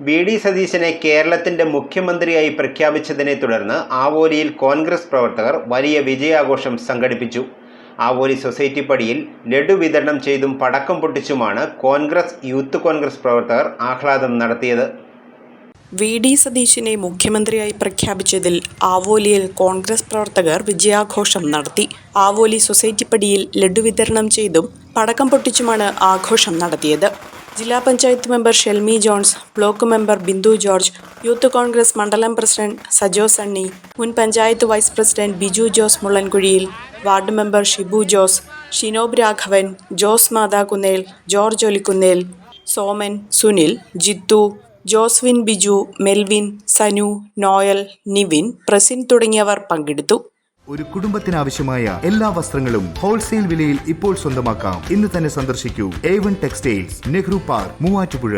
VD. സതീശനെ കേരളത്തിന്റെ മുഖ്യമന്ത്രിയായി പ്രഖ്യാപിച്ചതിനെ തുടർന്ന് ആവോലിയിൽ കോൺഗ്രസ് പ്രവർത്തകർ വലിയ വിജയാഘോഷം സംഘടിപ്പിച്ചു. ആവോലി സൊസൈറ്റി പടിയിൽ ലഡു വിതരണം ചെയ്തും പടക്കം പൊട്ടിച്ചുമാണ് യൂത്ത് കോൺഗ്രസ് പ്രവർത്തകർ ആഹ്ലാദം നടത്തിയത്. വി.ഡി. സതീശനെ മുഖ്യമന്ത്രിയായി പ്രഖ്യാപിച്ചതിൽ ആവോലിയിൽ കോൺഗ്രസ് പ്രവർത്തകർ വിജയാഘോഷം നടത്തി. ആവോലി സൊസൈറ്റി പടിയിൽ ലഡു വിതരണം ചെയ്തും പടക്കം പൊട്ടിച്ചുമാണ് ആഘോഷം നടത്തിയത്. ജില്ലാ panchayat member Shelmi Johns, block member Bindu George, youth Congress മണ്ഡലം പ്രസിഡന്റ് സജോ സണ്ണി, മുൻ പഞ്ചായത്ത് വൈസ് പ്രസിഡന്റ് ബിജു ജോസ് മുള്ളൻകുഴിയിൽ, വാർഡ് മെമ്പർ ഷിബു ജോസ്, ഷിനോബ് രാഘവൻ, ജോസ് മാതാകുന്നേൽ, ജോർജ് ഒലിക്കുന്നേൽ, സോമൻ, സുനിൽ, ജിത്തു, ജോസ്വിൻ ബിജു, മെൽവിൻ, സനു, നോയൽ, നിവിൻ, പ്രസിൻ തുടങ്ങിയവർ പങ്കെടുത്തു. ഒരു കുടുംബത്തിനാവശ്യമായ എല്ലാ വസ്ത്രങ്ങളും ഹോൾസെയിൽ വിലയിൽ ഇപ്പോൾ സ്വന്തമാക്കാം. ഇന്ന് തന്നെ സന്ദർശിക്കൂ A1 textiles, Nehru park, Muvattupuzha.